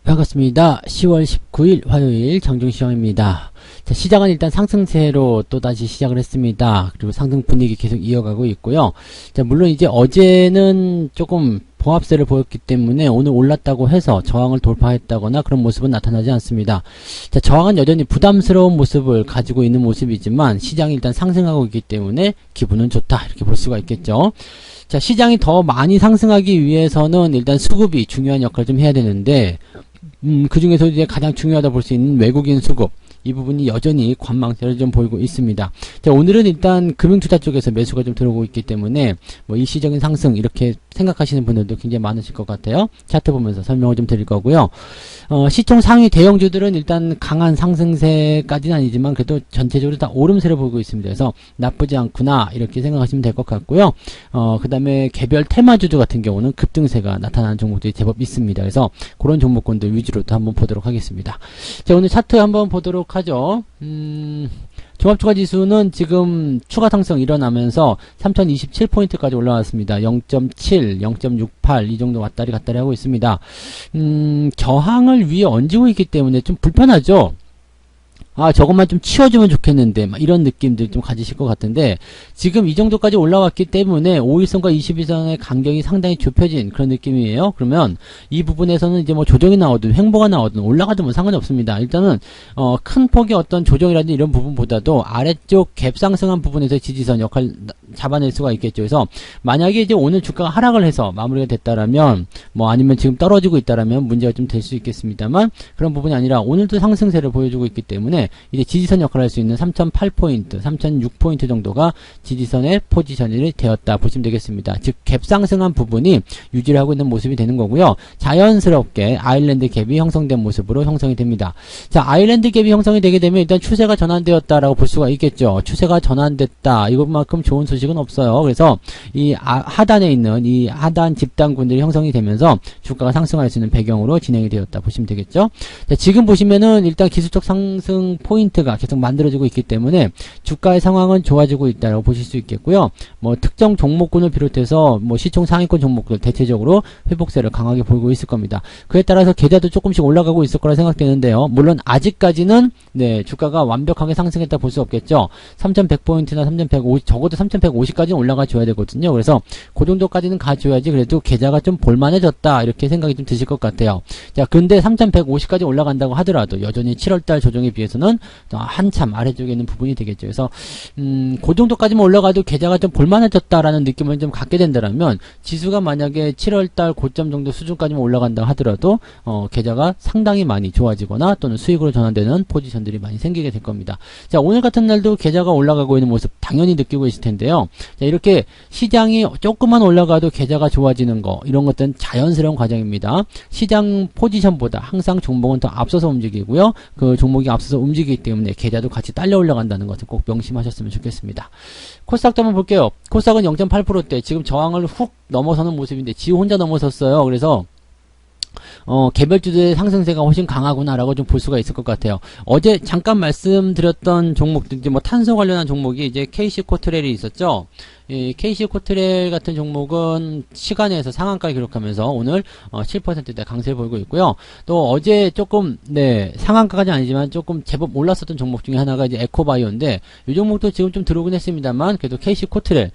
반갑습니다. 10월 19일 화요일 장중시황입니다. 자, 시장은 일단 상승세로 또다시 시작을 했습니다. 그리고 상승 분위기 계속 이어가고 있고요. 자, 물론 이제 어제는 조금 봉합세를 보였기 때문에 오늘 올랐다고 해서 저항을 돌파했다거나 그런 모습은 나타나지 않습니다. 자, 저항은 여전히 부담스러운 모습을 가지고 있는 모습이지만 시장이 일단 상승하고 있기 때문에 기분은 좋다, 이렇게 볼 수가 있겠죠. 자, 시장이 더 많이 상승하기 위해서는 일단 수급이 중요한 역할을 좀 해야 되는데 그 중에서 이제 가장 중요하다 볼 수 있는 외국인 수급, 이 부분이 여전히 관망세를 좀 보이고 있습니다. 자, 오늘은 일단 금융투자 쪽에서 매수가 좀 들어오고 있기 때문에 뭐 일시적인 상승 이렇게 생각하시는 분들도 굉장히 많으실 것 같아요. 차트 보면서 설명을 좀 드릴 거고요. 시총 상위 대형주들은 일단 강한 상승세까지는 아니지만 그래도 전체적으로 다 오름세를 보이고 있습니다. 그래서 나쁘지 않구나, 이렇게 생각하시면 될 것 같고요. 그 다음에 개별 테마주들 같은 경우는 급등세가 나타나는 종목들이 제법 있습니다. 그래서 그런 종목군들 위주로 또 한번 보도록 하겠습니다. 자, 오늘 차트 한번 보도록 하죠. 종합주가지수는 지금 추가 상승 일어나면서 3027포인트까지 올라왔습니다. 0.7, 0.68 이 정도 왔다리 갔다리 하고 있습니다. 저항을 위에 얹고 있기 때문에 좀 불편하죠. 아, 저것만 좀 치워주면 좋겠는데, 막 이런 느낌들 좀 가지실 것 같은데, 지금 이 정도까지 올라왔기 때문에 5일선과 21선의 간격이 상당히 좁혀진 그런 느낌이에요. 그러면 이 부분에서는 이제 뭐 조정이 나오든 횡보가 나오든 올라가든 뭐 상관이 없습니다. 일단은 큰 폭의 어떤 조정이라든지 이런 부분보다도 아래쪽 갭 상승한 부분에서 지지선 역할 잡아낼 수가 있겠죠. 그래서 만약에 이제 오늘 주가가 하락을 해서 마무리가 됐다라면, 뭐 아니면 지금 떨어지고 있다라면 문제가 좀 될 수 있겠습니다만, 그런 부분이 아니라 오늘도 상승세를 보여주고 있기 때문에 이제 지지선 역할을 할 수 있는 3008포인트, 3006포인트 정도가 지지선의 포지션이 되었다 보시면 되겠습니다. 즉 갭 상승한 부분이 유지를 하고 있는 모습이 되는 거고요. 자연스럽게 아일랜드 갭이 형성된 모습으로 형성이 됩니다. 자, 아일랜드 갭이 형성이 되게 되면 일단 추세가 전환되었다라고 볼 수가 있겠죠. 추세가 전환됐다, 이것만큼 좋은 소식은 없어요. 그래서 이 하단에 있는 이 하단 집단군들이 형성이 되면서 주가가 상승할 수 있는 배경으로 진행이 되었다 보시면 되겠죠. 자, 지금 보시면은 일단 기술적 상승 포인트가 계속 만들어지고 있기 때문에 주가의 상황은 좋아지고 있다고 보실 수 있겠고요. 뭐 특정 종목군을 비롯해서 뭐 시총 상위권 종목들 대체적으로 회복세를 강하게 보이고 있을 겁니다. 그에 따라서 계좌도 조금씩 올라가고 있을 거라 생각되는데요. 물론 아직까지는 네, 주가가 완벽하게 상승했다 볼 수 없겠죠. 3100포인트나 3150, 적어도 3150까지는 올라가 줘야 되거든요. 그래서 그 정도까지는 가줘야지 그래도 계좌가 좀 볼만해졌다, 이렇게 생각이 좀 드실 것 같아요. 자, 근데 3150까지 올라간다고 하더라도 여전히 7월달 조정에 비해서는 한참 아래쪽에 있는 부분이 되겠죠. 그래서 그 정도까지만 올라가도 계좌가 좀 볼만해졌다라는 느낌을 좀 갖게 된다면, 지수가 만약에 7월달 고점 정도 수준까지만 올라간다 하더라도 계좌가 상당히 많이 좋아지거나 또는 수익으로 전환되는 포지션들이 많이 생기게 될 겁니다. 자, 오늘 같은 날도 계좌가 올라가고 있는 모습 당연히 느끼고 계실 텐데요. 자, 이렇게 시장이 조금만 올라가도 계좌가 좋아지는 거, 이런 것들은 자연스러운 과정입니다. 시장 포지션보다 항상 종목은 더 앞서서 움직이고요. 그 종목이 앞서서 움직이기 때문에 계좌도 같이 딸려 올라간다는 것을 꼭 명심하셨으면 좋겠습니다. 코스닥도 한번 볼게요. 코스닥은 0.8%대 지금 저항을 훅 넘어서는 모습인데 지 혼자 넘어섰어요. 그래서 개별주들의 상승세가 훨씬 강하구나라고 좀 볼 수가 있을 것 같아요. 어제 잠깐 말씀드렸던 종목들, 이제 뭐 탄소 관련한 종목이 이제 KC코트렐이 있었죠. 이 KC코트렐 같은 종목은 시간에서 상한가를 기록하면서 오늘 7%대 강세를 보이고 있고요. 또 어제 조금 상한가까지는 아니지만 조금 제법 올랐었던 종목 중에 하나가 이제 에코바이오인데, 이 종목도 지금 좀 들어오긴 했습니다만 그래도 KC코트렐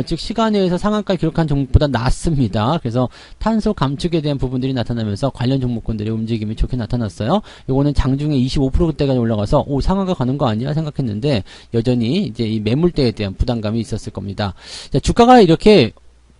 즉 시간에서 상한가를 기록한 종목보다 낫습니다. 그래서 탄소 감축에 대한 부분들이 나타나면서 관련 종목군들의 움직임이 좋게 나타났어요. 요거는 장중에 25%대까지 올라가서 상한가 가는 거 아니야 생각했는데 여전히 이제 이 매물대에 대한 부담감이 있었을 겁니다. 자, 주가가 이렇게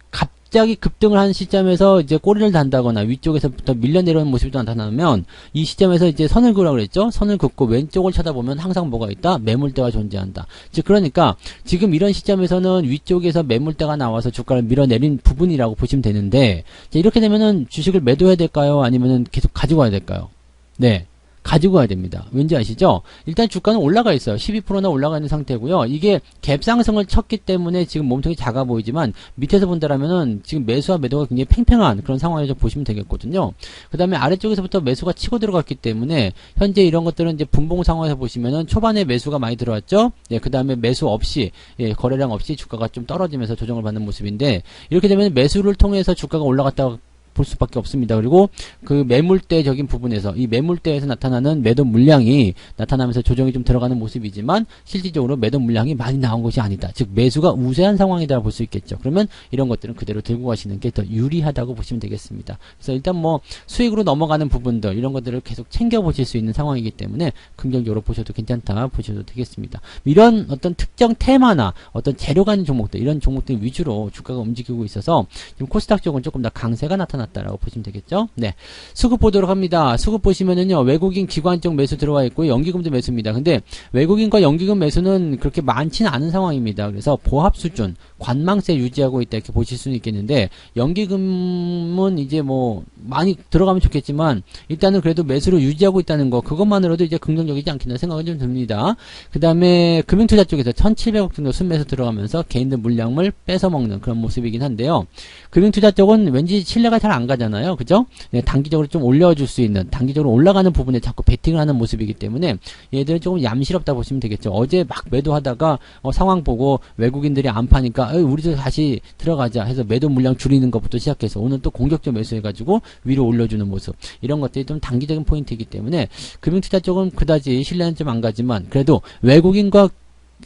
갑자기 급등을 한 시점에서 이제 꼬리를 단다거나 위쪽에서부터 밀려 내려오는 모습이 나타나면, 이 시점에서 이제 선을 그으라고 그랬죠. 선을 긋고 왼쪽을 쳐다보면 항상 뭐가 있다? 매물대가 존재한다. 즉 그러니까 지금 이런 시점에서는 위쪽에서 매물대가 나와서 주가를 밀어내린 부분이라고 보시면 되는데, 자, 이렇게 되면은 주식을 매도해야 될까요? 아니면은 계속 가지고 가야 될까요? 네, 가지고 가야 됩니다. 왠지 아시죠? 일단 주가는 올라가 있어요. 12%나 올라가 있는 상태고요. 이게 갭 상승을 쳤기 때문에 지금 몸통이 작아 보이지만 밑에서 본다라면은 지금 매수와 매도가 굉장히 팽팽한 그런 상황에서 보시면 되겠거든요. 그 다음에 아래쪽에서부터 매수가 치고 들어갔기 때문에 현재 이런 것들은 이제 분봉 상황에서 보시면은 초반에 매수가 많이 들어왔죠. 예, 그 다음에 매수 없이, 거래량 없이 주가가 좀 떨어지면서 조정을 받는 모습인데, 이렇게 되면 매수를 통해서 주가가 올라갔다가 볼 수밖에 없습니다. 그리고 그 매물대적인 부분에서 이 매물대에서 나타나는 매도 물량이 나타나면서 조정이 좀 들어가는 모습이지만 실질적으로 매도 물량이 많이 나온 것이 아니다. 즉 매수가 우세한 상황이다 볼 수 있겠죠. 그러면 이런 것들은 그대로 들고 가시는 게 더 유리하다고 보시면 되겠습니다. 그래서 일단 뭐 수익으로 넘어가는 부분들 이런 것들을 계속 챙겨 보실 수 있는 상황이기 때문에 긍정적으로 보셔도 괜찮다 보셔도 되겠습니다. 이런 어떤 특정 테마나 어떤 재료가 있는 종목들 이런 종목들 위주로 주가가 움직이고 있어서 지금 코스닥 쪽은 조금 더 강세가 나타났다라고 보시면 되겠죠. 네, 수급 보도록 합니다. 수급 보시면은요 외국인 기관 쪽 매수 들어와 있고 연기금도 매수입니다. 근데 외국인과 연기금 매수는 그렇게 많지는 않은 상황입니다. 그래서 보합 수준 관망세 유지하고 있다 이렇게 보실 수는 있겠는데 연기금은 이제 뭐 많이 들어가면 좋겠지만 일단은 그래도 매수로 유지하고 있다는 거 그것만으로도 이제 긍정적이지 않겠나 생각은 좀 듭니다. 그 다음에 금융투자 쪽에서 1700억 정도 순매수 들어가면서 개인들 물량을 뺏어 먹는 그런 모습이긴 한데요. 금융투자 쪽은 왠지 신뢰가 잘 안 가잖아요. 그죠? 네, 단기적으로 좀 올려줄 수 있는 단기적으로 올라가는 부분에 자꾸 베팅을 하는 모습이기 때문에 얘들은 조금 얌실없다 보시면 되겠죠. 어제 막 매도하다가 상황 보고 외국인들이 안 파니까 우리도 다시 들어가자 해서 매도 물량 줄이는 것부터 시작해서 오늘 또 공격적 매수해가지고 위로 올려주는 모습 이런 것들이 좀 단기적인 포인트이기 때문에 금융투자 쪽은 그다지 신뢰는 좀 안 가지만 그래도 외국인과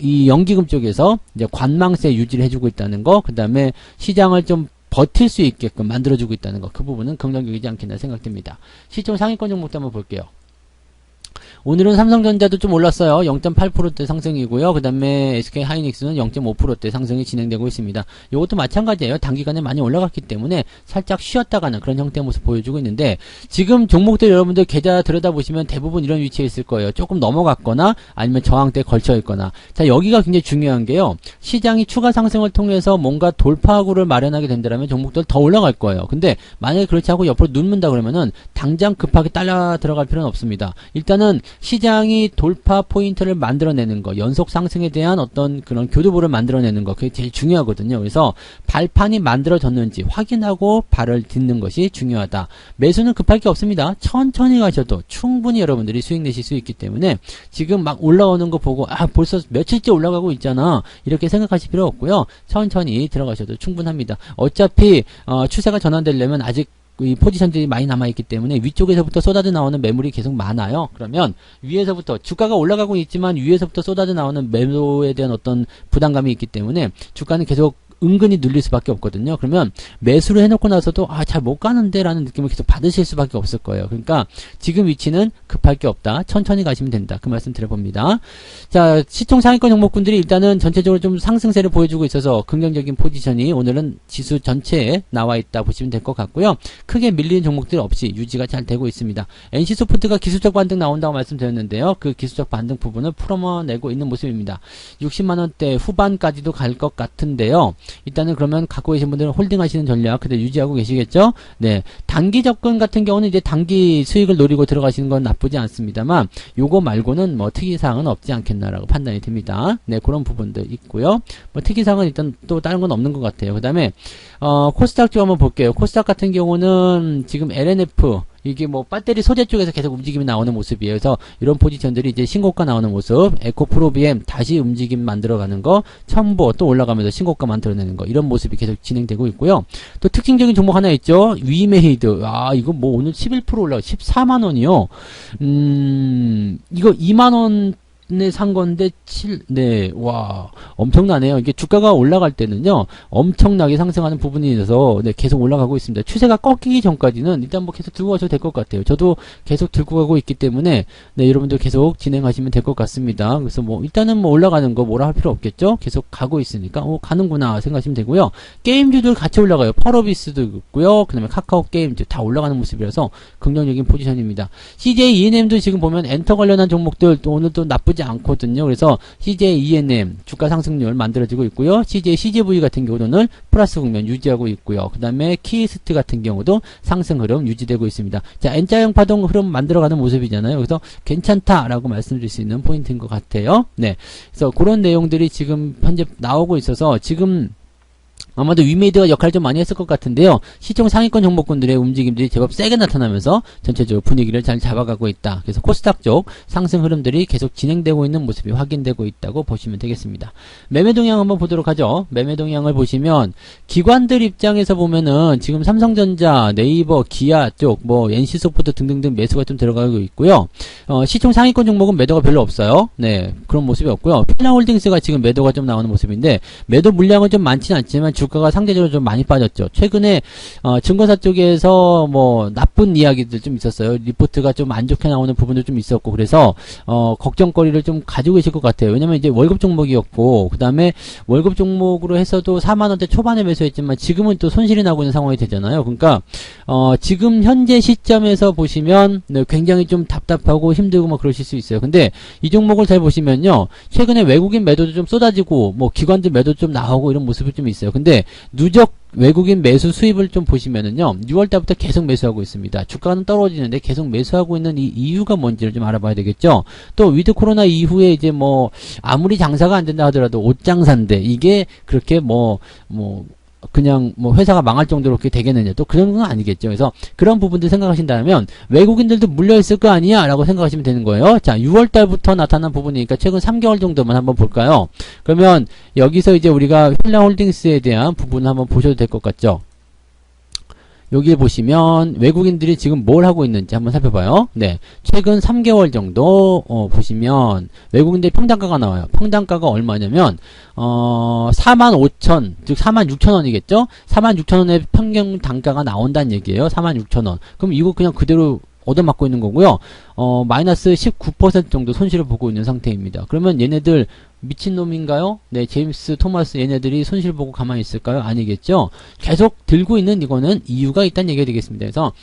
이 연기금 쪽에서 이제 관망세 유지를 해주고 있다는 거, 그 다음에 시장을 좀 버틸 수 있게끔 만들어주고 있다는 거, 그 부분은 긍정적이지 않겠나 생각됩니다. 시총 상위권 종목도 한번 볼게요. 오늘은 삼성전자도 좀 올랐어요. 0.8%대 상승이고요. 그 다음에 SK하이닉스는 0.5%대 상승이 진행되고 있습니다. 이것도 마찬가지예요. 단기간에 많이 올라갔기 때문에 살짝 쉬었다가는 그런 형태의 모습 보여주고 있는데 지금 종목들 여러분들 계좌 들여다보시면 대부분 이런 위치에 있을 거예요. 조금 넘어갔거나 아니면 저항대에 걸쳐 있거나. 자, 여기가 굉장히 중요한 게요. 시장이 추가 상승을 통해서 뭔가 돌파구를 마련하게 된다면 종목들 더 올라갈 거예요. 근데 만약에 그렇지 않고 옆으로 눕는다 그러면은 당장 급하게 딸려 들어갈 필요는 없습니다. 일단은 시장이 돌파 포인트를 만들어내는 거, 연속 상승에 대한 어떤 그런 교두보를 만들어내는 거, 그게 제일 중요하거든요. 그래서 발판이 만들어졌는지 확인하고 발을 딛는 것이 중요하다. 매수는 급할 게 없습니다. 천천히 가셔도 충분히 여러분들이 수익 내실 수 있기 때문에 지금 막 올라오는 거 보고 벌써 며칠째 올라가고 있잖아 이렇게 생각하실 필요 없고요. 천천히 들어가셔도 충분합니다. 어차피 추세가 전환되려면 아직 이 포지션들이 많이 남아있기 때문에 위쪽에서부터 쏟아져 나오는 매물이 계속 많아요. 그러면 위에서부터 주가가 올라가고 있지만 위에서부터 쏟아져 나오는 매도에 대한 어떤 부담감이 있기 때문에 주가는 계속 은근히 눌릴 수밖에 없거든요. 그러면 매수를 해놓고 나서도 잘 못 가는데 라는 느낌을 계속 받으실 수밖에 없을 거예요. 그러니까 지금 위치는 급할 게 없다. 천천히 가시면 된다. 그 말씀 드려봅니다. 자, 시총 상위권 종목군들이 일단은 전체적으로 좀 상승세를 보여주고 있어서 긍정적인 포지션이 오늘은 지수 전체에 나와 있다 보시면 될 것 같고요. 크게 밀리는 종목들 없이 유지가 잘 되고 있습니다. NC소프트가 기술적 반등 나온다고 말씀드렸는데요. 그 기술적 반등 부분을 풀어내고 있는 모습입니다. 60만원대 후반까지도 갈 것 같은데요. 일단은 그러면 갖고 계신 분들은 홀딩 하시는 전략 그대로 유지하고 계시겠죠? 네. 단기 접근 같은 경우는 이제 단기 수익을 노리고 들어가시는 건 나쁘지 않습니다만 요거 말고는 뭐 특이사항은 없지 않겠나라고 판단이 됩니다. 네. 그런 부분도 있고요. 뭐 특이사항은 일단 또 다른 건 없는 것 같아요. 그 다음에 코스닥 쪽 한번 볼게요. 코스닥 같은 경우는 지금 LNF 이게 뭐 배터리 소재 쪽에서 계속 움직임이 나오는 모습이에요. 그래서 이런 포지션들이 이제 신고가 나오는 모습, 에코프로비엠 다시 움직임 만들어가는 거, 첨보 또 올라가면서 신고가 만들어내는 거 이런 모습이 계속 진행되고 있고요. 또 특징적인 종목 하나 있죠. 위메이드. 이거 뭐 오늘 11% 올라가 14만 원이요. 이거 2만 원 네, 산 건데, 네, 와, 엄청나네요. 이게 주가가 올라갈 때는요, 엄청나게 상승하는 부분이 있어서, 네, 계속 올라가고 있습니다. 추세가 꺾이기 전까지는 일단 뭐 계속 들고 가셔도 될 것 같아요. 저도 계속 들고 가고 있기 때문에, 네, 여러분들 계속 진행하시면 될 것 같습니다. 그래서 뭐, 일단은 뭐 올라가는 거 뭐라 할 필요 없겠죠? 계속 가고 있으니까, 가는구나 생각하시면 되고요. 게임주들 같이 올라가요. 펄어비스도 있고요. 그 다음에 카카오 게임주 다 올라가는 모습이라서 긍정적인 포지션입니다. CJ ENM도 지금 보면 엔터 관련한 종목들 또 오늘 또 나쁘지 않거든요. 그래서 CJ ENM 주가 상승률 만들어지고 있고요. CJ CGV 같은 경우도 오늘 플러스 국면 유지하고 있고요. 그 다음에 키스트 같은 경우도 상승 흐름 유지되고 있습니다. 자, N자형 파동 흐름 만들어가는 모습이잖아요. 그래서 괜찮다라고 말씀드릴 수 있는 포인트인 것 같아요. 네, 그래서 그런 내용들이 지금 현재 나오고 있어서 지금 아마도 위메이드가 역할을 좀 많이 했을 것 같은데요. 시총 상위권 종목군들의 움직임들이 제법 세게 나타나면서 전체적으로 분위기를 잘 잡아가고 있다. 그래서 코스닥 쪽 상승 흐름들이 계속 진행되고 있는 모습이 확인되고 있다고 보시면 되겠습니다. 매매 동향 한번 보도록 하죠. 매매 동향을 보시면 기관들 입장에서 보면은 지금 삼성전자, 네이버, 기아 쪽, 뭐 NC소프트 등등등 매수가 좀 들어가고 있고요. 시총 상위권 종목은 매도가 별로 없어요. 네, 그런 모습이 없고요. 필라홀딩스가 지금 매도가 좀 나오는 모습인데 매도 물량은 좀 많지는 않지만 주가가 상대적으로 좀 많이 빠졌죠. 최근에 증권사 쪽에서 뭐 나쁜 이야기들 좀 있었어요. 리포트가 좀 안 좋게 나오는 부분도 좀 있었고 그래서 걱정거리를 좀 가지고 계실 것 같아요. 왜냐면 이제 월급 종목이었고 그 다음에 월급 종목으로 해서도 4만원대 초반에 매수했지만 지금은 또 손실이 나고 있는 상황이 되잖아요. 그러니까 지금 현재 시점에서 보시면 네, 굉장히 좀 답답하고 힘들고 뭐 그러실 수 있어요. 근데 이 종목을 잘 보시면요. 최근에 외국인 매도도 좀 쏟아지고 뭐 기관들 매도 좀 나오고 이런 모습이 좀 있어요. 근데 누적 외국인 매수 수입을 좀 보시면은요. 6월 달부터 계속 매수하고 있습니다. 주가는 떨어지는데 계속 매수하고 있는 이 이유가 뭔지를 좀 알아봐야 되겠죠. 또 위드 코로나 이후에 이제 뭐 아무리 장사가 안 된다 하더라도 옷 장사인데 이게 그렇게 그냥 뭐 회사가 망할 정도로 그렇게 되겠느냐 또 그런 건 아니겠죠. 그래서 그런 부분들 생각하신다면 외국인들도 물려있을 거 아니야 라고 생각하시면 되는 거예요. 자 6월달부터 나타난 부분이니까 최근 3개월 정도만 한번 볼까요. 그러면 여기서 이제 우리가 휠라홀딩스에 대한 부분을 한번 보셔도 될 것 같죠. 여기에 보시면 외국인들이 지금 뭘 하고 있는지 한번 살펴봐요. 네, 최근 3개월 정도 보시면 외국인들 평단가가 나와요. 평단가가 얼마냐면 45,000, 즉 46,000원이겠죠? 46,000원의 평균 단가가 나온다는 얘기예요. 46,000원. 그럼 이거 그냥 그대로 얻어맞고 있는 거고요. 마이너스 19% 정도 손실을 보고 있는 상태입니다. 그러면 얘네들 미친놈인가요? 네, 제임스 토마스 얘네들이 손실 보고 가만히 있을까요? 아니겠죠? 계속 들고 있는 이거는 이유가 있다는 얘기가 되겠습니다. 그래서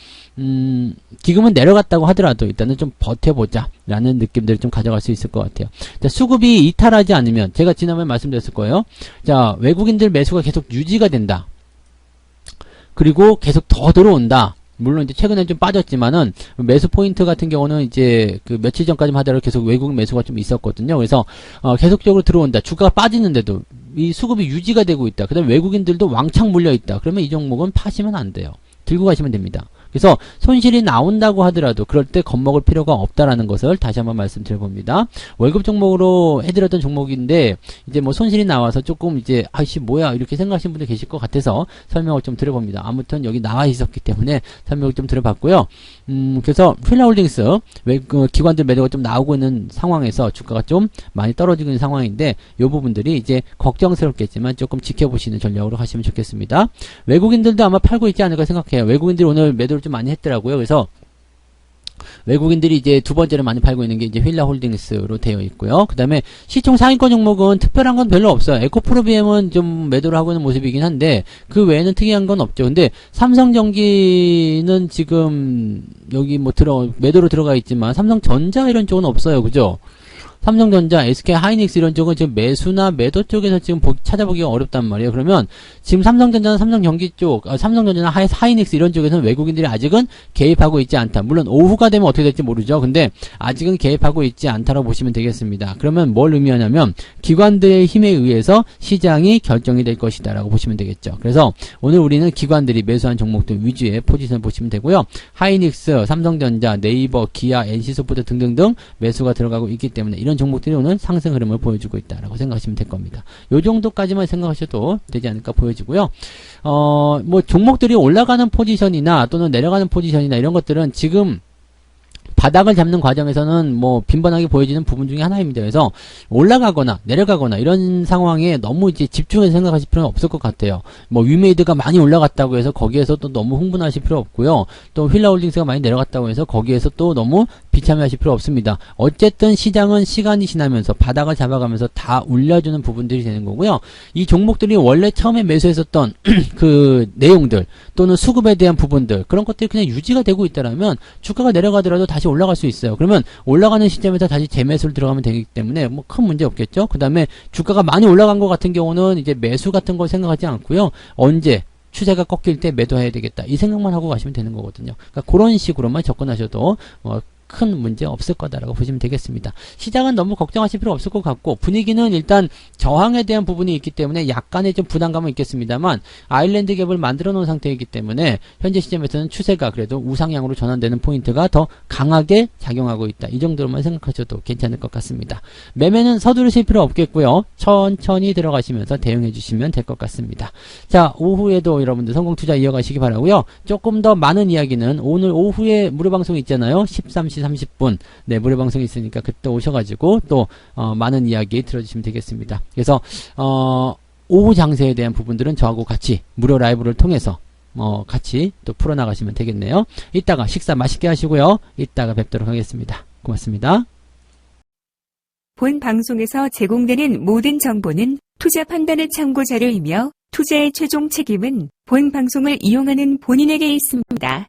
지금은 내려갔다고 하더라도 일단은 좀 버텨보자 라는 느낌들을 좀 가져갈 수 있을 것 같아요. 자, 수급이 이탈하지 않으면 제가 지난번에 말씀드렸을 거예요. 자, 외국인들 매수가 계속 유지가 된다. 그리고 계속 더 들어온다. 물론 이제 최근에 좀 빠졌지만은 매수 포인트 같은 경우는 이제 그 며칠 전까지만 하더라도 계속 외국 매수가 좀 있었거든요. 그래서 계속적으로 들어온다. 주가가 빠지는데도 이 수급이 유지가 되고 있다. 그다음에 외국인들도 왕창 몰려 있다. 그러면 이 종목은 파시면 안 돼요. 들고 가시면 됩니다. 그래서 손실이 나온다고 하더라도 그럴 때 겁먹을 필요가 없다라는 것을 다시 한번 말씀드려봅니다. 월급 종목으로 해드렸던 종목인데 이제 뭐 손실이 나와서 조금 이제 아이씨 뭐야 이렇게 생각하시는 분들 계실 것 같아서 설명을 좀 드려봅니다. 아무튼 여기 나와 있었기 때문에 설명을 좀 드려봤고요. 그래서 휠라홀딩스 기관들 매도가 좀 나오고 있는 상황에서 주가가 좀 많이 떨어지고 있는 상황인데 이 부분들이 이제 걱정스럽겠지만 조금 지켜보시는 전략으로 하시면 좋겠습니다. 외국인들도 아마 팔고 있지 않을까 생각해요. 외국인들이 오늘 매도를 좀 많이 했더라고요. 그래서 외국인들이 이제 두 번째로 많이 팔고 있는 게 이제 휠라홀딩스로 되어 있고요. 그 다음에 시총 상위권 종목은 특별한 건 별로 없어요. 에코프로비엠은 좀 매도를 하고 있는 모습이긴 한데 그 외에는 특이한 건 없죠. 근데 삼성전기는 지금 여기 뭐 매도로 들어가 있지만 삼성전자 이런 쪽은 없어요. 그죠? 삼성전자, SK하이닉스 이런 쪽은 지금 매수나 매도 쪽에서 지금 찾아보기가 어렵단 말이에요. 그러면 지금 삼성전자나 삼성전기 쪽, 삼성전자나 하이닉스 이런 쪽에서는 외국인들이 아직은 개입하고 있지 않다. 물론 오후가 되면 어떻게 될지 모르죠. 근데 아직은 개입하고 있지 않다라고 보시면 되겠습니다. 그러면 뭘 의미하냐면 기관들의 힘에 의해서 시장이 결정이 될 것이다 라고 보시면 되겠죠. 그래서 오늘 우리는 기관들이 매수한 종목들 위주의 포지션을 보시면 되고요. 하이닉스, 삼성전자, 네이버, 기아, NC소프트 등등등 매수가 들어가고 있기 때문에 이런 종목들이 오늘 상승 흐름을 보여주고 있다라고 생각하시면 될 겁니다. 요 정도까지만 생각하셔도 되지 않을까 보여지고요. 뭐 종목들이 올라가는 포지션이나 또는 내려가는 포지션이나 이런 것들은 지금 바닥을 잡는 과정에서는 뭐 빈번하게 보여지는 부분 중에 하나입니다. 그래서 올라가거나 내려가거나 이런 상황에 너무 이제 집중해서 생각하실 필요는 없을 것 같아요. 뭐 위메이드가 많이 올라갔다고 해서 거기에서 또 너무 흥분하실 필요 없고요. 또 휠라홀딩스가 많이 내려갔다고 해서 거기에서 또 너무 비참해하실 필요 없습니다. 어쨌든 시장은 시간이 지나면서 바닥을 잡아가면서 다 올려주는 부분들이 되는 거고요. 이 종목들이 원래 처음에 매수했었던 그 내용들 또는 수급에 대한 부분들 그런 것들이 그냥 유지가 되고 있다라면 주가가 내려가더라도 다시 올라갈 수 있어요. 그러면 올라가는 시점에서 다시 재매수를 들어가면 되기 때문에 뭐 큰 문제 없겠죠. 그 다음에 주가가 많이 올라간 것 같은 경우는 이제 매수 같은 걸 생각하지 않고요. 언제 추세가 꺾일 때 매도해야 되겠다 이 생각만 하고 가시면 되는 거거든요. 그러니까 그런 식으로만 접근하셔도 큰 문제 없을 거다라고 보시면 되겠습니다. 시장은 너무 걱정하실 필요 없을 것 같고 분위기는 일단 저항에 대한 부분이 있기 때문에 약간의 좀 부담감은 있겠습니다만 아일랜드 갭을 만들어 놓은 상태이기 때문에 현재 시점에서는 추세가 그래도 우상향으로 전환되는 포인트가 더 강하게 작용하고 있다. 이 정도로만 생각하셔도 괜찮을 것 같습니다. 매매는 서두르실 필요 없겠고요. 천천히 들어가시면서 대응해 주시면 될 것 같습니다. 자, 오후에도 여러분들 성공 투자 이어가시기 바라고요. 조금 더 많은 이야기는 오늘 오후에 무료 방송이 있잖아요. 13시 30분. 네, 무료 방송이 있으니까 그때 오셔가지고 또 많은 이야기 들어주시면 되겠습니다. 그래서 오후 장세에 대한 부분들은 저하고 같이 무료 라이브를 통해서 같이 또 풀어나가시면 되겠네요. 이따가 식사 맛있게 하시고요. 이따가 뵙도록 하겠습니다. 고맙습니다. 본 방송에서 제공되는 모든 정보는 투자 판단의 참고 자료이며 투자의 최종 책임은 본 방송을 이용하는 본인에게 있습니다.